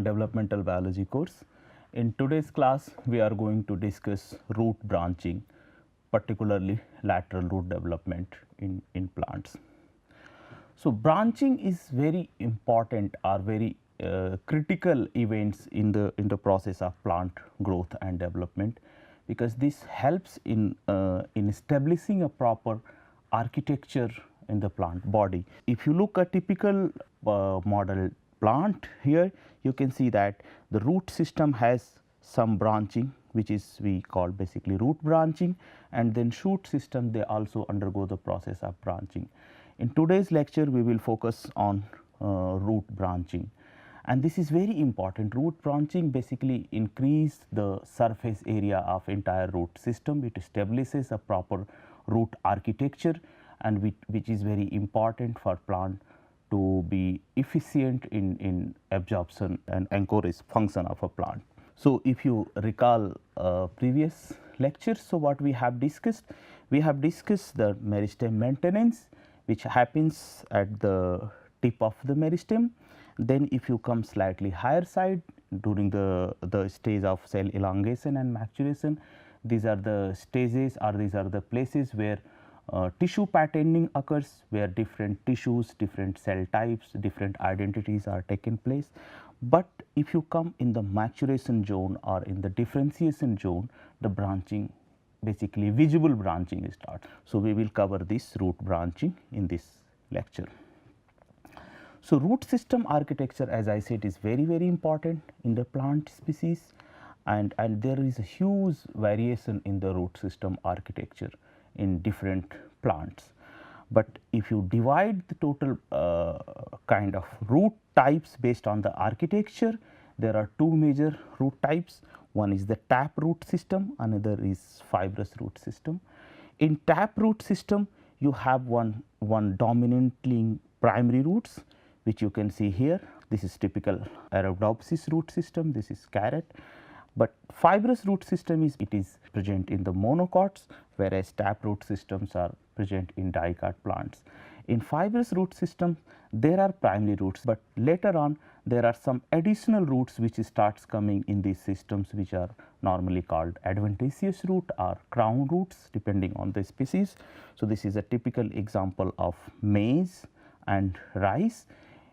developmental biology course. In today's class, we are going to discuss root branching, particularly lateral root development in plants. So, branching is very important or very critical events in the process of plant growth and development, because this helps in establishing a proper architecture in the plant body. If you look at typical model plant here, you can see that the root system has some branching, which is we call basically root branching, and then shoot system they also undergo the process of branching. In today's lecture, we will focus on root branching, and this is very important. Root branching basically increase the surface area of entire root system. It establishes a proper root architecture, and which is very important for plant to be efficient in absorption and anchorage function of a plant. So, if you recall previous lectures, so what we have discussed the meristem maintenance, which happens at the tip of the meristem. Then if you come slightly higher side during the stage of cell elongation and maturation, these are the stages or these are the places where tissue patterning occurs, where different tissues, different cell types, different identities are taken place. But if you come in the maturation zone or in the differentiation zone, the branching, basically visible branching starts. So, we will cover this root branching in this lecture. So, root system architecture, as I said, is very important in the plant species, and there is a huge variation in the root system architecture in different plants. But if you divide the total kind of root types based on the architecture, there are two major root types. One is the tap root system, another is fibrous root system. In tap root system, you have one dominantly primary roots, which you can see here. This is typical Arabidopsis root system, this is carrot. But fibrous root system is present in the monocots, whereas tap root systems are present in dicot plants. In fibrous root system, there are primary roots, but later on there are some additional roots which starts coming in these systems, which are normally called adventitious root or crown roots, depending on the species. So, this is a typical example of maize and rice.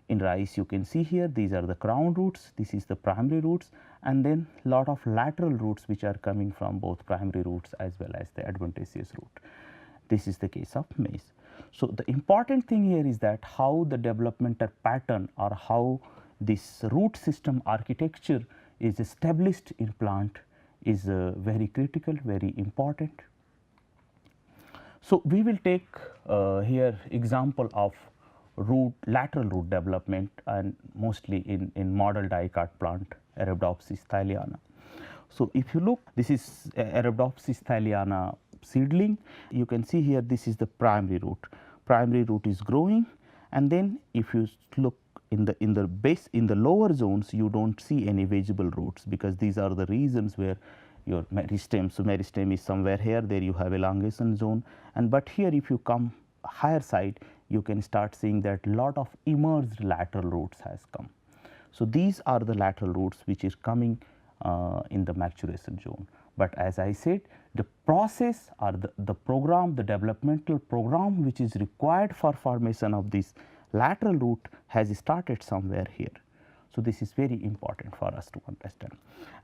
In rice, you can see here these are the crown roots, this is the primary roots, and then lot of lateral roots which are coming from both primary roots as well as the adventitious root. This is the case of maize. So, the important thing here is that how the developmental pattern or how this root system architecture is established in plant is very critical, very important. So, we will take here example of lateral root development, and mostly in model dicot plant Arabidopsis thaliana. So, if you look, this is Arabidopsis thaliana seedling. You can see here this is the primary root. Primary root is growing, and then if you look in the base, in the lower zones, you do not see any visible roots, because these are the regions where your meristem. So, meristem is somewhere here, there you have elongation zone, and but here if you come higher side, you can start seeing that lot of emerged lateral roots has come. So, these are the lateral roots which is coming in the maturation zone. But as I said, the process or the program, the developmental program which is required for formation of this lateral root has started somewhere here. So, this is very important for us to understand.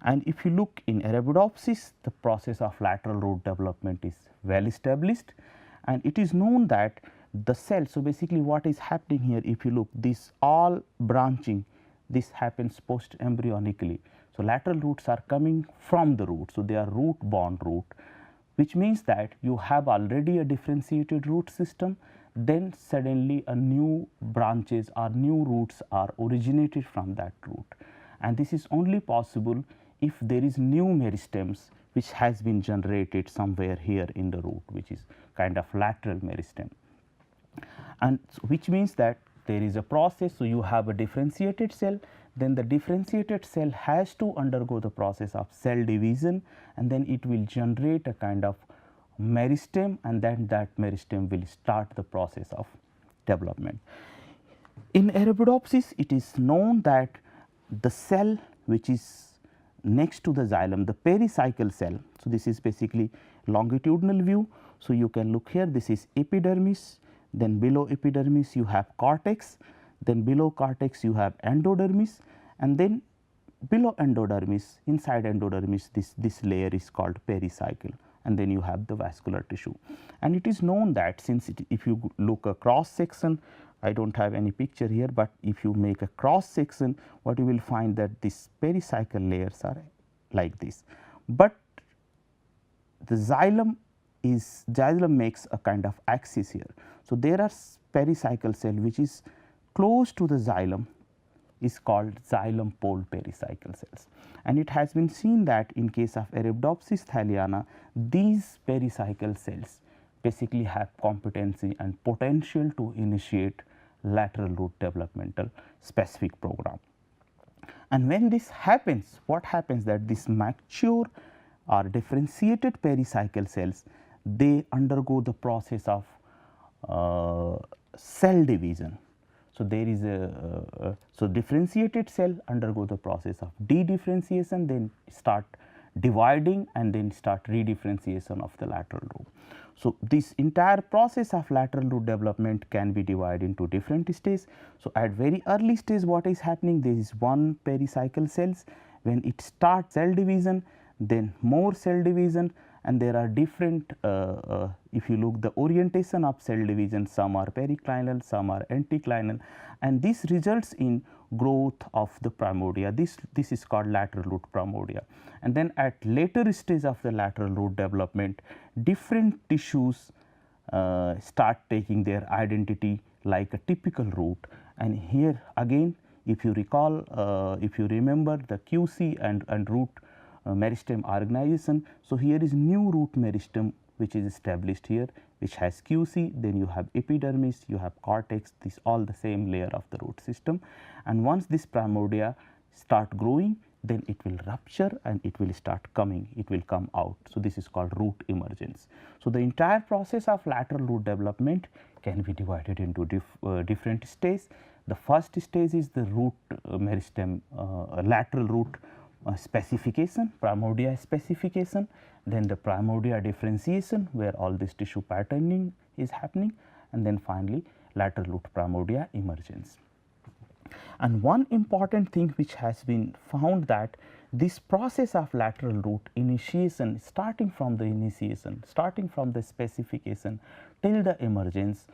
And if you look in Arabidopsis, the process of lateral root development is well established, and it is known that the cell. So, basically what is happening here, if you look, this all branching, this happens post embryonically. So, lateral roots are coming from the root. So, they are root borne root, which means that you have already a differentiated root system, then suddenly a new branches or new roots are originated from that root, and this is only possible if there is new meristems which has been generated somewhere here in the root, which is kind of lateral meristem. And so, which means that there is a process. So, you have a differentiated cell, then the differentiated cell has to undergo the process of cell division, and then it will generate a kind of meristem, and then that meristem will start the process of development. In Arabidopsis, it is known that the cell which is next to the xylem, the pericycle cell. So, this is basically longitudinal view. So, you can look here, this is epidermis, then below epidermis you have cortex, then below cortex you have endodermis, and then below endodermis, inside endodermis, this layer is called pericycle, and then you have the vascular tissue. And it is known that since if you look a cross section, I do not have any picture here, but if you make a cross section, what you will find that these pericycle layers are like this. But the xylem makes a kind of axis here. So, there are pericycle cell which is close to the xylem is called xylem pole pericycle cells, and it has been seen that in case of Arabidopsis thaliana, these pericycle cells basically have competency and potential to initiate lateral root developmental specific program. And when this happens, what happens that this mature or differentiated pericycle cells, they undergo the process of cell division. So, there is so differentiated cell undergo the process of dedifferentiation, then start dividing and then start redifferentiation of the lateral root. So, this entire process of lateral root development can be divided into different stages. So, at very early stage what is happening, there is one pericycle cells, when it starts cell division, then more cell division, and there are different if you look the orientation of cell division, some are periclinal, some are anticlinal, and this results in growth of the primordia. This is called lateral root primordia. And then at later stage of the lateral root development, different tissues start taking their identity like a typical root. And here again, if you recall, if you remember the QC and root meristem organization. So, here is new root meristem which is established here, which has QC, then you have epidermis, you have cortex, this all the same layer of the root system. And once this primordia start growing, then it will rupture and it will start coming, it will come out. So, this is called root emergence. So, the entire process of lateral root development can be divided into different stages. The first stage is the root meristem, lateral root specification, primordia specification, then the primordia differentiation where all this tissue patterning is happening, and then finally lateral root primordia emergence. And one important thing which has been found that this process of lateral root initiation, starting from the specification till the emergence,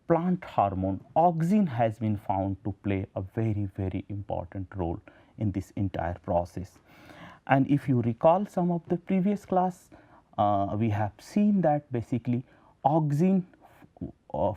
plant hormone auxin has been found to play a very important role in this entire process. And if you recall some of the previous class, we have seen that basically auxin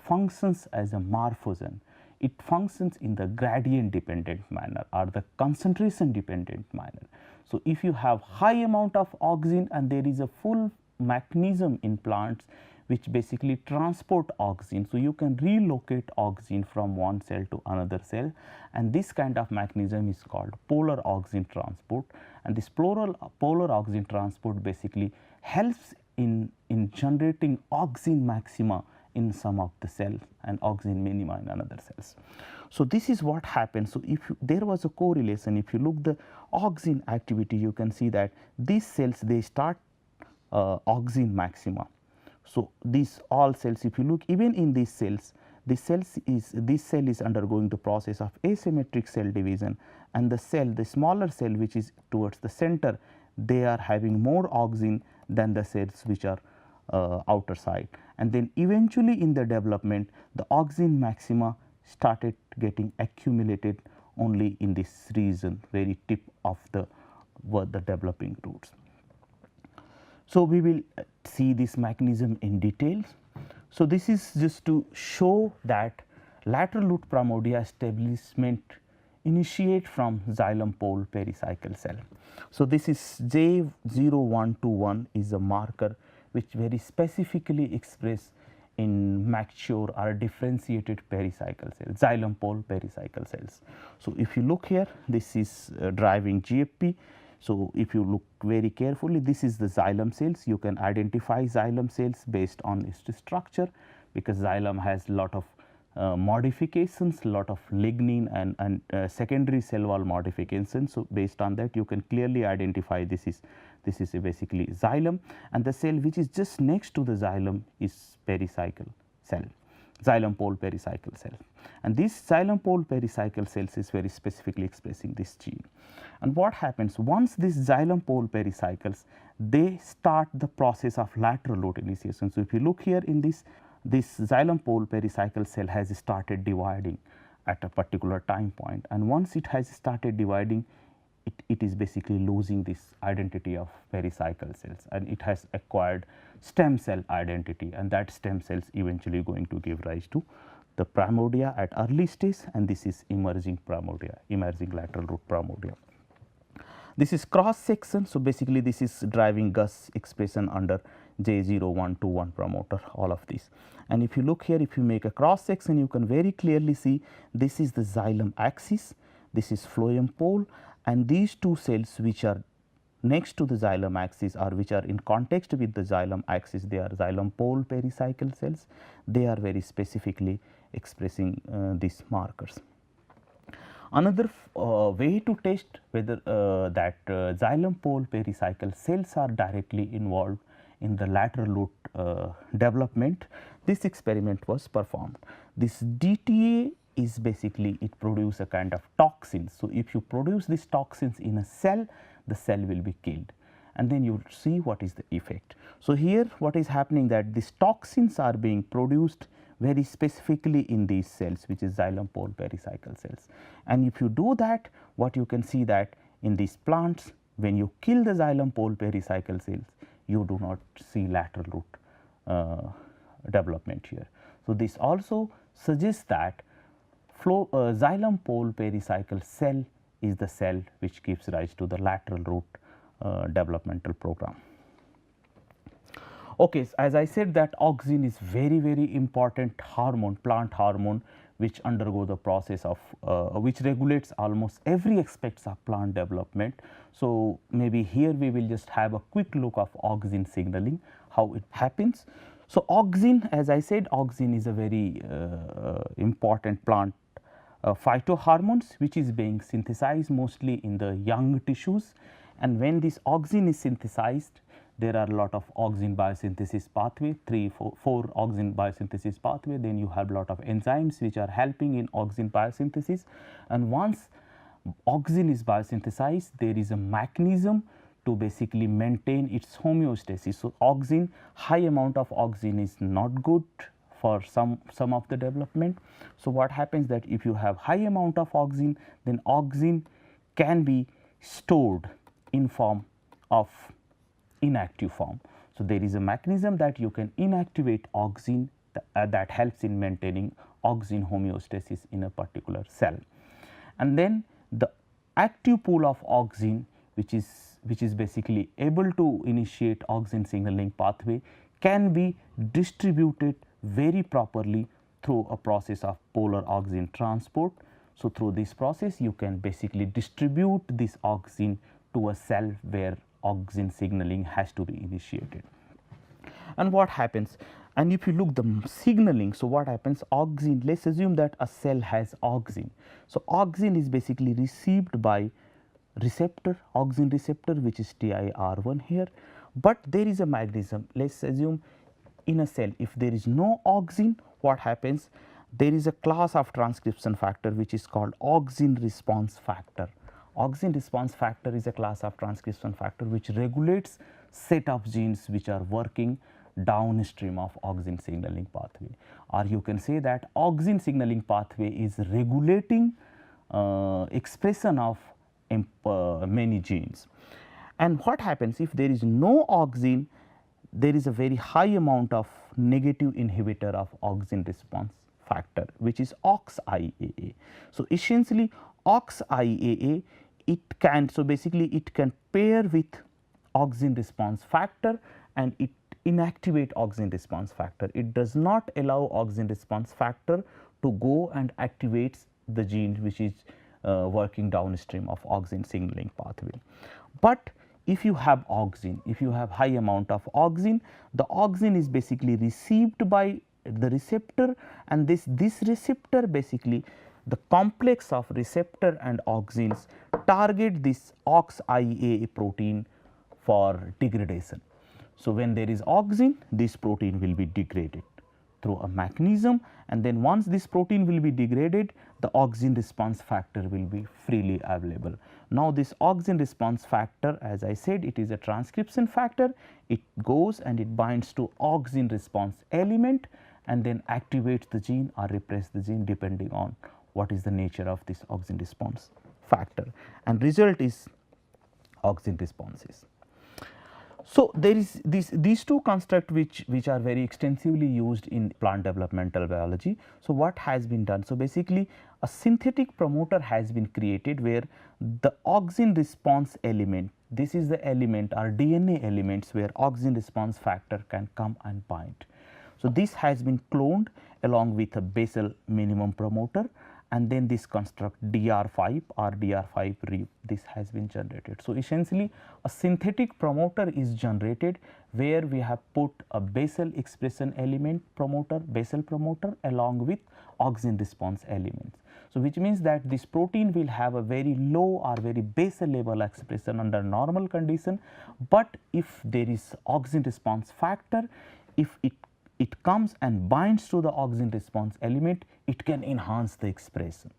functions as a morphogen. It functions in the gradient dependent manner or the concentration dependent manner. So, if you have high amount of auxin and there is a full mechanism in plants which basically transport auxin. So, you can relocate auxin from one cell to another cell, and this kind of mechanism is called polar auxin transport, and this polar auxin transport basically helps in generating auxin maxima in some of the cells and auxin minima in another cells. So, this is what happens. So, if there was a correlation, if you look the auxin activity, you can see that these cells they start auxin maxima. So, these all cells, if you look even in these cells, this cell is undergoing the process of asymmetric cell division, and the smaller cell which is towards the center, they are having more auxin than the cells which are outer side. And then eventually in the development, the auxin maxima started getting accumulated only in this region, very tip of the developing roots. So, we will see this mechanism in details. So, this is just to show that lateral root primordia establishment initiate from xylem pole pericycle cell. So, this is J0121 is a marker which very specifically express in mature or differentiated pericycle cells, xylem pole pericycle cells. So, if you look here, this is driving GFP. So, if you look very carefully, this is the xylem cells. You can identify xylem cells based on its structure, because xylem has lot of modifications, lot of lignin and secondary cell wall modifications. So, based on that you can clearly identify this is basically xylem, and the cell which is just next to the xylem is pericycle cell, xylem pole pericycle cell, and this xylem pole pericycle cells is very specifically expressing this gene. And what happens once this xylem pole pericycles, they start the process of lateral root initiation. So, if you look here in this xylem pole pericycle cell has started dividing at a particular time point, and once it has started dividing, it is basically losing this identity of pericycle cells, and it has acquired stem cell identity, and that stem cells eventually going to give rise to the primordia at early stage, and this is emerging primordia, emerging lateral root primordia. This is cross section. So, basically this is driving Gus expression under J0121 promoter, all of this. And if you look here, if you make a cross section, you can very clearly see this is the xylem axis, this is phloem pole, and these two cells which are next to the xylem axis or which are in context with the xylem axis, they are xylem pole pericycle cells. They are very specifically expressing these markers. Another way to test whether that xylem pole pericycle cells are directly involved in the lateral root development, this experiment was performed. This DTA is basically, it produces a kind of toxin. So, if you produce these toxins in a cell, the cell will be killed, and then you see what is the effect. So, here what is happening, that these toxins are being produced very specifically in these cells, which is xylem pole pericycle cells. And if you do that, what you can see that in these plants, when you kill the xylem pole pericycle cells, you do not see lateral root development here. So, this also suggests that xylem pole pericycle cell is the cell which gives rise to the lateral root developmental program. Okay, so as I said that auxin is very important hormone, plant hormone, which undergo the process of which regulates almost every aspects of plant development. So, maybe here we will just have a quick look of auxin signaling, how it happens. So, auxin, as I said, auxin is a very important plant phytohormones which is being synthesized mostly in the young tissues, and when this auxin is synthesized, there are a lot of auxin biosynthesis pathway, 4 auxin biosynthesis pathway, then you have a lot of enzymes which are helping in auxin biosynthesis, and once auxin is biosynthesized, there is a mechanism to basically maintain its homeostasis. So, auxin, high amount of auxin is not good for some of the development. So, what happens that if you have high amount of auxin, then auxin can be stored in form of inactive form. So, there is a mechanism that you can inactivate auxin that helps in maintaining auxin homeostasis in a particular cell. And then the active pool of auxin, which is basically able to initiate auxin signaling pathway, can be distributed very properly through a process of polar auxin transport. So, through this process you can basically distribute this auxin to a cell where auxin signaling has to be initiated. And what happens? And if you look the signaling, so what happens, auxin, let us assume that a cell has auxin. So, auxin is basically received by receptor, auxin receptor, which is TIR1 here, but there is a mechanism. Let us assume in a cell, if there is no auxin, what happens, there is a class of transcription factor which is called auxin response factor. Auxin response factor is a class of transcription factor which regulates set of genes which are working downstream of auxin signaling pathway, or you can say that auxin signaling pathway is regulating expression of many genes. And what happens if there is no auxin, there is a very high amount of negative inhibitor of auxin response factor, which is AuxIAA. So, essentially AuxIAA, it can, so basically it can pair with auxin response factor and it inactivate auxin response factor. It does not allow auxin response factor to go and activate the gene which is working downstream of auxin signaling pathway. But if you have high amount of auxin, the auxin is basically received by the receptor, and this receptor basically the complex of receptor and auxins target this OXIAA protein for degradation. So, when there is auxin, this protein will be degraded through a mechanism, and then once this protein will be degraded, the auxin response factor will be freely available. Now, this auxin response factor, as I said, it is a transcription factor. It goes and it binds to auxin response element and then activates the gene or repress the gene depending on what is the nature of this auxin response factor, and result is auxin responses. So, there is these two constructs which are very extensively used in plant developmental biology. So, what has been done? So, basically a synthetic promoter has been created where the auxin response element, this is the element or DNA elements where auxin response factor can come and bind. So, this has been cloned along with a basal minimum promoter, and then this construct DR5 or DR5 REAP, this has been generated. So, essentially a synthetic promoter is generated where we have put a basal expression element promoter, basal promoter along with auxin response elements. So, which means that this protein will have a very low or very basal level expression under normal condition, but if there is auxin response factor, if it comes and binds to the auxin response element, it can enhance the expression.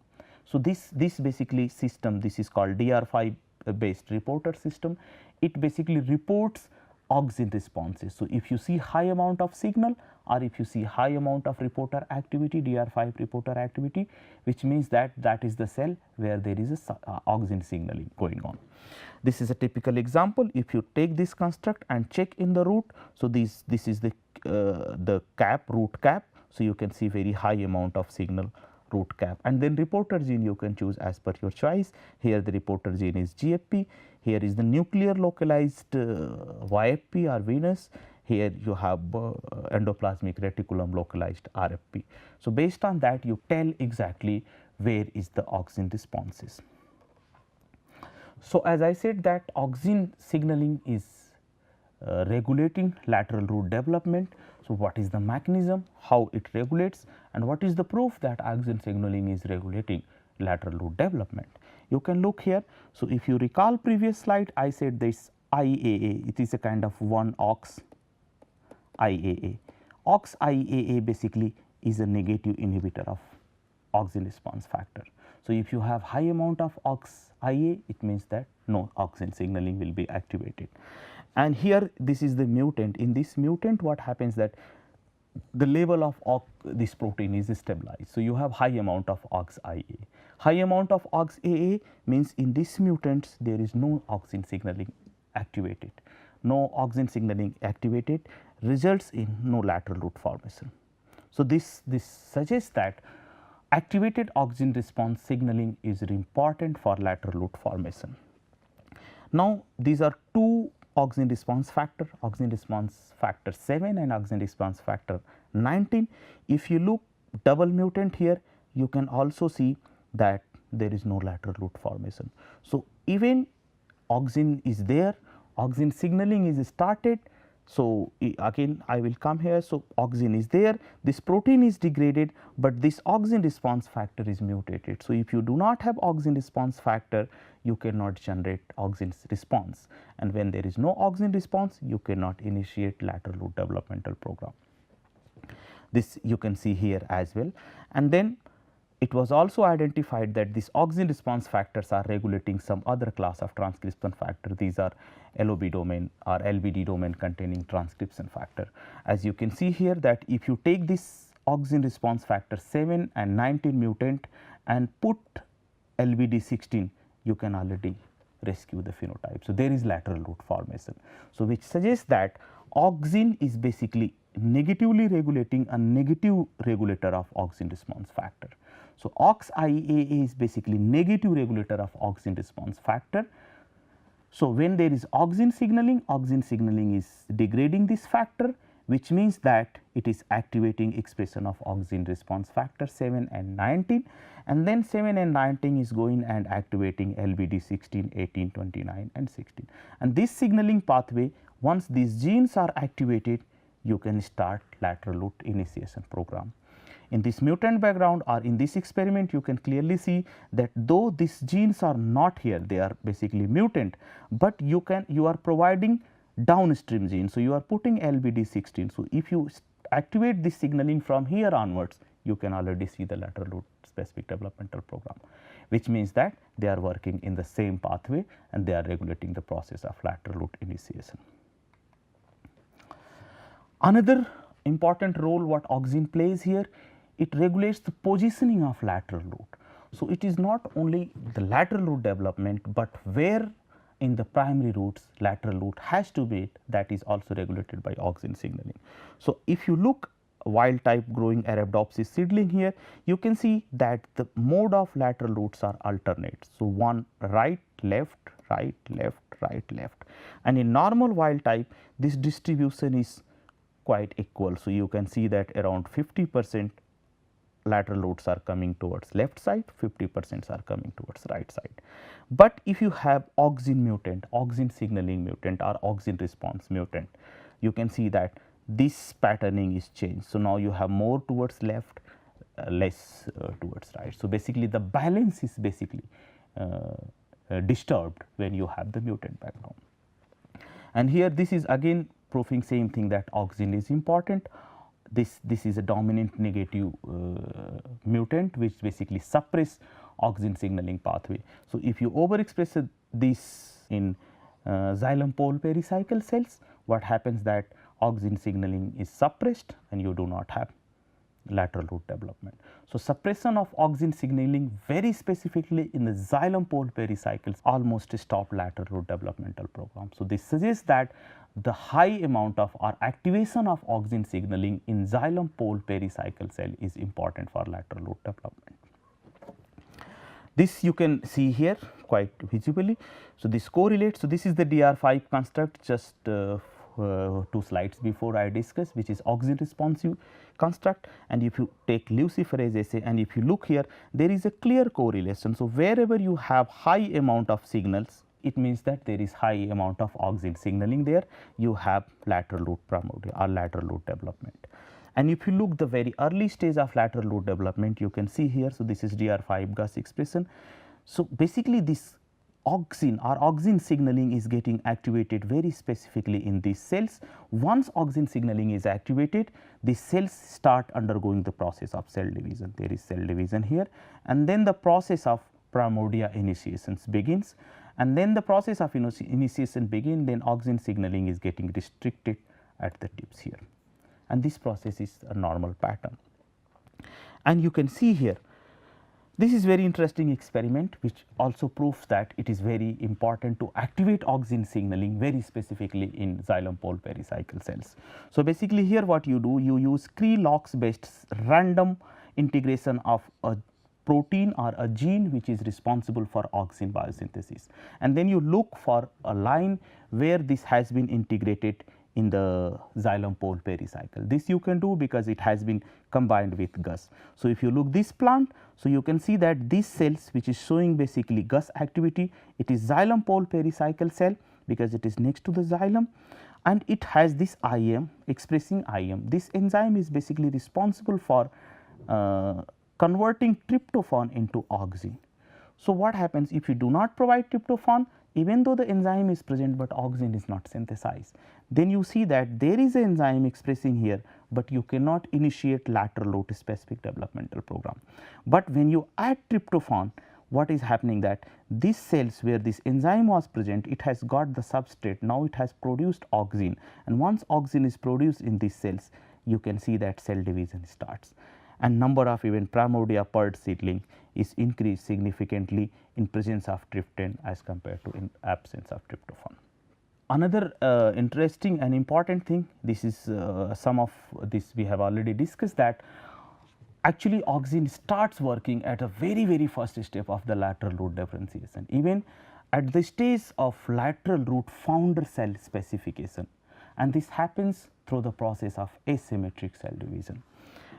So, this basically system, this is called DR5 based reporter system. It basically reports auxin responses. So, if you see high amount of signal or if you see high amount of reporter activity, DR5 reporter activity, which means that that is the cell where there is a auxin signaling going on. This is a typical example. If you take this construct and check in the root, so this is the cap, root cap. So, you can see very high amount of signal root cap, and then reporter gene you can choose as per your choice. Here the reporter gene is GFP, here is the nuclear localized YFP or venous, here you have endoplasmic reticulum localized RFP. So, based on that you tell exactly where is the auxin responses. So, as I said that auxin signaling is regulating lateral root development. So, what is the mechanism, how it regulates, and what is the proof that auxin signaling is regulating lateral root development? You can look here. So, if you recall previous slide, I said this IAA, it is a kind of one OX IAA. OX IAA basically is a negative inhibitor of auxin response factor. So, if you have high amount of OX IA, it means that no auxin signaling will be activated. And here this is the mutant. In this mutant, what happens that the level of this protein is stabilized. So, you have high amount of OX IA. High amount of OX AA means in this mutants there is no auxin signaling activated. No auxin signaling activated results in no lateral root formation. So, this suggests that activated auxin response signaling is important for lateral root formation. Now, these are two auxin response factor 7 and auxin response factor 19. If you look double mutant here, you can also see that there is no lateral root formation. So, even auxin is there, auxin signaling is started. So, again I will come here. So, auxin is there, this protein is degraded, but this auxin response factor is mutated. So, if you do not have auxin response factor, you cannot generate auxin response, and when there is no auxin response, you cannot initiate lateral root developmental program. This you can see here as well. And then it was also identified that these auxin response factors are regulating some other class of transcription factor. These are LOB domain or LBD domain containing transcription factor. As you can see here that if you take this auxin response factor 7 and 19 mutant and put LBD 16, you can already rescue the phenotype. So, there is lateral root formation. So, which suggests that auxin is basically negatively regulating a negative regulator of auxin response factor. So, OXIAA is basically negative regulator of auxin response factor. So, when there is auxin signaling is degrading this factor, which means that it is activating expression of auxin response factor 7 and 19, and then 7 and 19 is going and activating LBD 16, 18, 29 and 16. And this signaling pathway, once these genes are activated, you can start lateral root initiation program. In this mutant background or in this experiment, you can clearly see that though these genes are not here, they are basically mutant, but you are providing downstream genes. So, you are putting LBD16. So, if you activate this signaling from here onwards, you can already see the lateral root specific developmental program, which means that they are working in the same pathway and they are regulating the process of lateral root initiation. Another important role what auxin plays here, it regulates the positioning of lateral root. So, it is not only the lateral root development, but where in the primary roots lateral root has to be, that is also regulated by auxin signaling. So, if you look wild type growing Arabidopsis seedling here, you can see that the mode of lateral roots are alternate. So, one right, left, right, left, right, left, and in normal wild type this distribution is quite equal. So, you can see that around 50% lateral roots are coming towards left side, 50% are coming towards right side. But if you have auxin mutant, auxin signaling mutant or auxin response mutant, you can see that this patterning is changed. So, now you have more towards left, less towards right. So, basically the balance is basically disturbed when you have the mutant background. And here this is again proving same thing, that auxin is important. This is a dominant negative mutant which basically suppress auxin signaling pathway. So, if you overexpress this in xylem pole pericycle cells, what happens that auxin signaling is suppressed and you do not have lateral root development. So, suppression of auxin signaling very specifically in the xylem pole pericycles almost stop lateral root developmental program. So, this suggests that the high amount of or activation of auxin signaling in xylem pole pericycle cell is important for lateral root development. This you can see here quite visibly. So, this correlates. So, this is the DR5 construct just 2 slides before I discussed, which is auxin responsive construct, and if you take luciferase assay and if you look here, there is a clear correlation. So, wherever you have high amount of signals, it means that there is high amount of auxin signaling there, you have lateral root primordia or lateral root development. And if you look the very early stage of lateral root development, you can see here. So, this is DR5 Gus expression. So, basically this auxin or auxin signaling is getting activated very specifically in these cells. Once auxin signaling is activated, the cells start undergoing the process of cell division. There is cell division here, and then the process of primordia initiations begins, and then the process of initiation begin, then auxin signaling is getting restricted at the tips here, and this process is a normal pattern. And you can see here, this is very interesting experiment which also proves that it is very important to activate auxin signaling very specifically in xylem pole pericycle cells. So, basically here what you do, you use Cre-Lox based random integration of a protein or a gene which is responsible for auxin biosynthesis, and then you look for a line where this has been integrated in the xylem pole pericycle. This you can do because it has been combined with Gus. So, if you look this plant, so you can see that these cells which is showing basically Gus activity, it is xylem pole pericycle cell because it is next to the xylem, and it has this IM expressing IM. This enzyme is basically responsible for converting tryptophan into auxin. So, what happens if you do not provide tryptophan, even though the enzyme is present, but auxin is not synthesized, then you see that there is an enzyme expressing here, but you cannot initiate lateral root specific developmental program. But when you add tryptophan, what is happening that these cells where this enzyme was present, it has got the substrate, now it has produced auxin, and once auxin is produced in these cells, you can see that cell division starts, and number of even primordia per seedling is increased significantly in presence of tryptophan as compared to in absence of tryptophan. Another interesting and important thing, this is some of this we have already discussed, that actually auxin starts working at a very first step of the lateral root differentiation, even at the stage of lateral root founder cell specification, and this happens through the process of asymmetric cell division.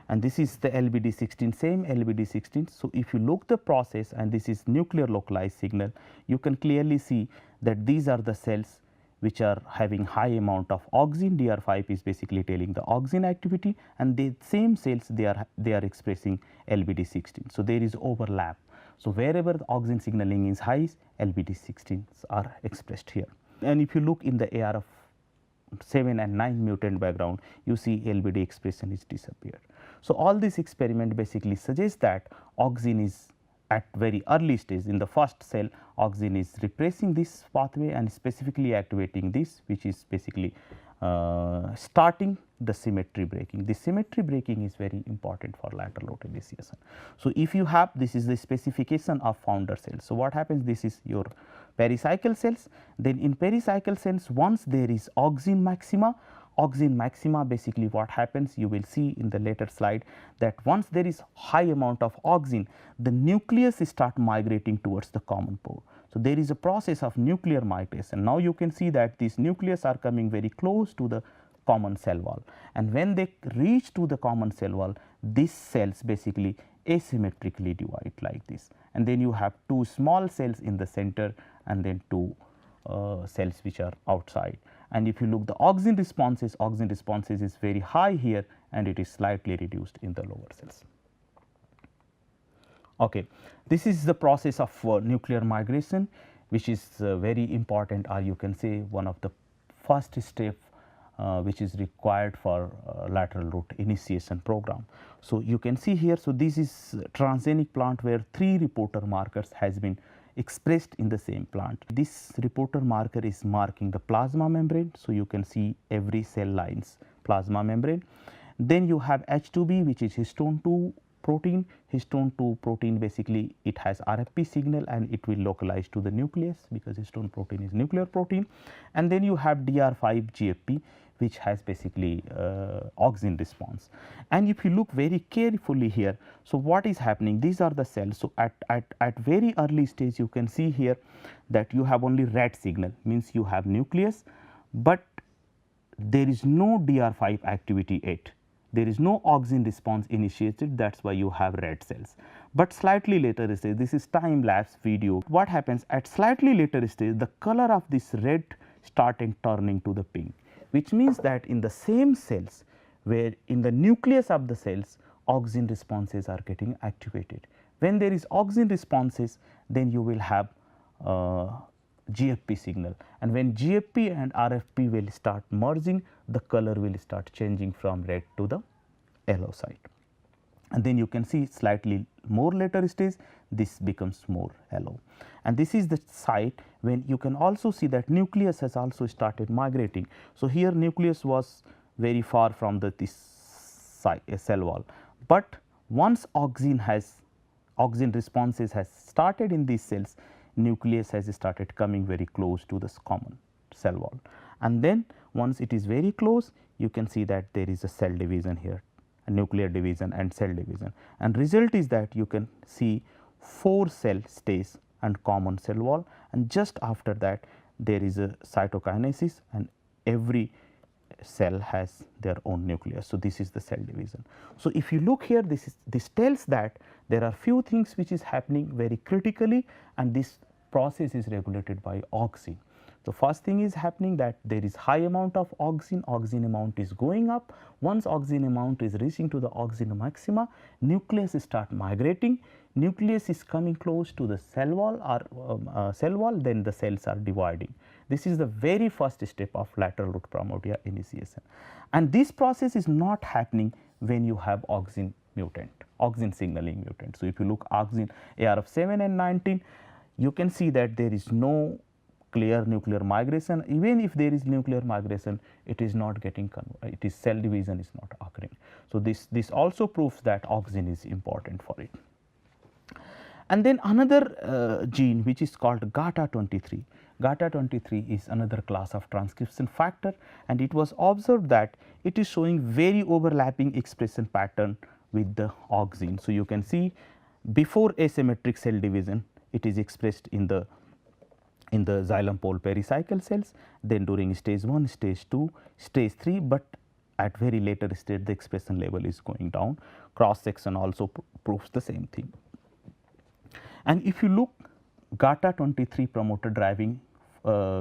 And this is the LBD16, same LBD16. So, if you look the process and this is nuclear localized signal, you can clearly see that these are the cells which are having high amount of auxin. DR5 is basically telling the auxin activity, and the same cells they are expressing LBD16. So, there is overlap. So, wherever the auxin signaling is high, LBD16s are expressed here. And if you look in the ARF7 and 9 mutant background, you see LBD expression is disappeared. So, all this experiment basically suggests that auxin is at very early stage. In the first cell, auxin is repressing this pathway and specifically activating this, which is basically starting the symmetry breaking. The symmetry breaking is very important for lateral root initiation. So, if you have, this is the specification of founder cells. So, what happens, this is your pericycle cells. Then in pericycle cells, once there is auxin maxima, basically what happens, you will see in the later slide that once there is high amount of auxin, the nucleus start migrating towards the common pore. So, there is a process of nuclear migration. Now, you can see that these nucleus are coming very close to the common cell wall, and when they reach to the common cell wall, these cells basically asymmetrically divide like this, and then you have two small cells in the center and then two cells which are outside. And if you look the auxin responses is very high here, and it is slightly reduced in the lower cells. Okay. This is the process of nuclear migration, which is very important, or you can say one of the first step which is required for lateral root initiation program. So, you can see here, so this is transgenic plant where 3 reporter markers has been expressed in the same plant. This reporter marker is marking the plasma membrane. So, you can see every cell lines plasma membrane. Then you have H2B, which is histone 2 protein. Histone 2 protein basically it has RFP signal and it will localize to the nucleus, because histone protein is nuclear protein. And then you have DR5 GFP, which has basically auxin response. And if you look very carefully here, so what is happening, these are the cells. So, at very early stage you can see here that you have only red signal, means you have nucleus, but there is no DR5 activity yet. There is no auxin response initiated, that is why you have red cells. But slightly later stage, this is time lapse video, what happens at slightly later stage, the color of this red started turning to the pink, which means that in the same cells where in the nucleus of the cells auxin responses are getting activated. When there is auxin responses, then you will have GFP signal, and when GFP and RFP will start merging, the color will start changing from red to the yellow side. And then you can see slightly more later stage, this becomes more yellow. And this is the site when you can also see that nucleus has also started migrating. So, here nucleus was very far from this cell wall, but once auxin responses has started in these cells, nucleus has started coming very close to this common cell wall. And then once it is very close, you can see that there is a cell division here, a nuclear division and cell division, and result is that you can see 4 cell stays and common cell wall, and just after that there is a cytokinesis and every cell has their own nucleus. So, this is the cell division. So, if you look here, this tells that there are few things which is happening very critically, and this process is regulated by auxin. The first thing is happening that there is high amount of auxin amount is going up. Once auxin amount is reaching to the auxin maxima, nucleus start migrating, nucleus is coming close to the cell wall or then the cells are dividing. This is the very first step of lateral root primordia initiation, and this process is not happening when you have auxin mutant, auxin signaling mutant. So, if you look auxin ARF7 and 19, you can see that there is no clear nuclear migration. Even if there is nuclear migration, it is not getting it is cell division is not occurring. So, this also proves that auxin is important for it. And then another gene which is called GATA23. GATA23 is another class of transcription factor, and it was observed that it is showing very overlapping expression pattern with the auxin. So, you can see before asymmetric cell division, it is expressed in the xylem pole pericycle cells, then during stage 1, stage 2, stage 3, but at very later stage the expression level is going down. Cross section also proves the same thing. And if you look GATA23 promoter driving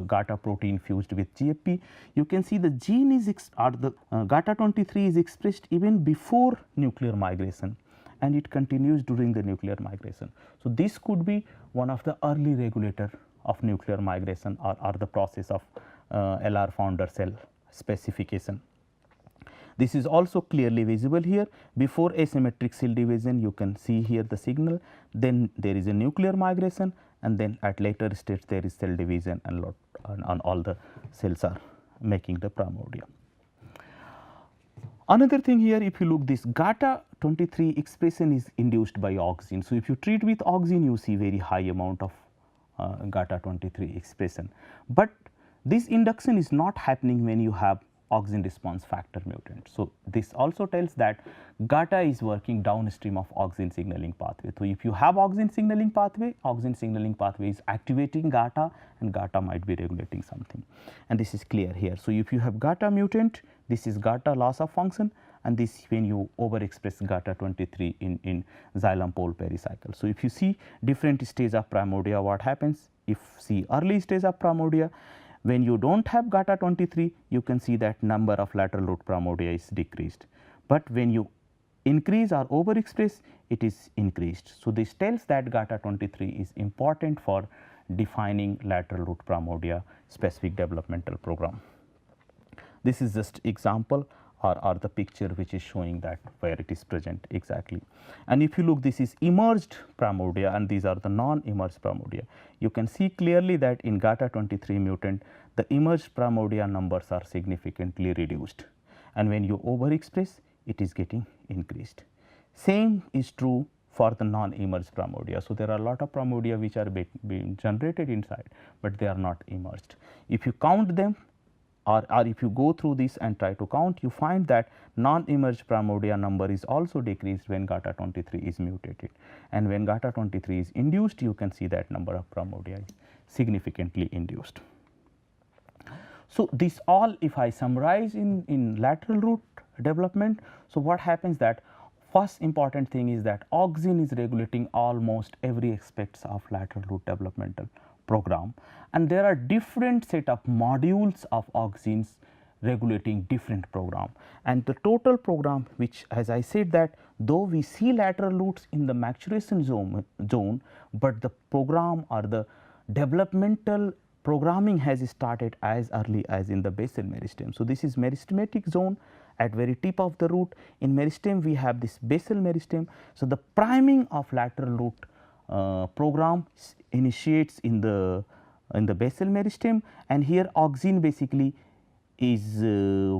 GATA protein fused with GFP, you can see the gene is GATA23 is expressed even before nuclear migration, and it continues during the nuclear migration. So, this could be one of the early regulator of nuclear migration or the process of LR founder cell specification. This is also clearly visible here. Before asymmetric cell division, you can see here the signal, then there is a nuclear migration, and then at later stage there is cell division, and all the cells are making the primordia. Another thing here, if you look, this GATA23 expression is induced by auxin. So, if you treat with auxin, you see very high amount of GATA23 expression, but this induction is not happening when you have auxin response factor mutant. So, this also tells that GATA is working downstream of auxin signaling pathway. So, if you have auxin signaling pathway is activating GATA, and GATA might be regulating something, and this is clear here. So, if you have GATA mutant, this is GATA loss of function, and this when you overexpress GATA23 in xylem pole pericycle. So, if you see different stage of primordia, what happens? If see early stage of primordia, when you do not have GATA23, you can see that number of lateral root primordia is decreased, but when you increase or overexpress, it is increased. So, this tells that GATA23 is important for defining lateral root primordia specific developmental program. This is just example or the picture which is showing that where it is present exactly. And if you look, this is emerged primordia, and these are the non-emerged primordia. You can see clearly that in GATA23 mutant, the emerged primordia numbers are significantly reduced, and when you overexpress, it is getting increased. Same is true for the non-emerged primordia. So, there are a lot of primordia which are being generated inside, but they are not emerged. If you count them, or if you go through this and try to count, you find that non-emerged primordia number is also decreased when GATA23 is mutated, and when GATA23 is induced, you can see that number of primordia is significantly induced. So, this all if I summarize in lateral root development. So, what happens that first important thing is that auxin is regulating almost every aspects of lateral root developmental program, and there are different set of modules of auxins regulating different program, and the total program, which as I said that though we see lateral roots in the maturation zone, but the program or the developmental programming has started as early as in the basal meristem. So, this is meristematic zone at very tip of the root. In meristem we have this basal meristem. So, the priming of lateral root program initiates in the basal meristem, and here auxin basically is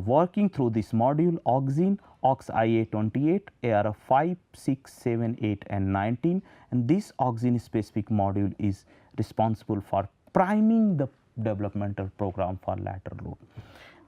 working through this module auxin OXIA28 AR of 5, 6, 7, 8 and 19, and this auxin specific module is responsible for priming the developmental program for lateral root.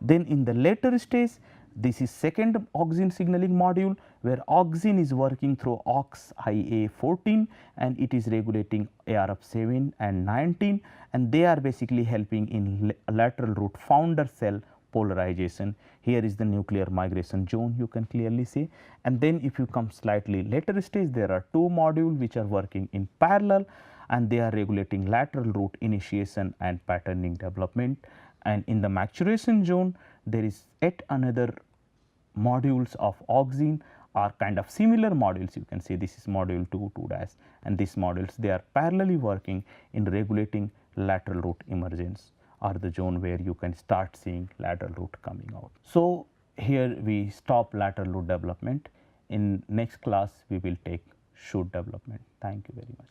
Then in the later stage, this is second auxin signaling module where auxin is working through OXIA14 and it is regulating AR of 7 and 19, and they are basically helping in lateral root founder cell polarization. Here is the nuclear migration zone, you can clearly see. And then if you come slightly later stage, there are two modules which are working in parallel, and they are regulating lateral root initiation and patterning development. And in the maturation zone, there is yet another modules of auxin are kind of similar modules. You can see this is module 2, 2 dash, and these modules they are parallelly working in regulating lateral root emergence, or the zone where you can start seeing lateral root coming out. So, here we stop lateral root development. In next class we will take shoot development. Thank you very much.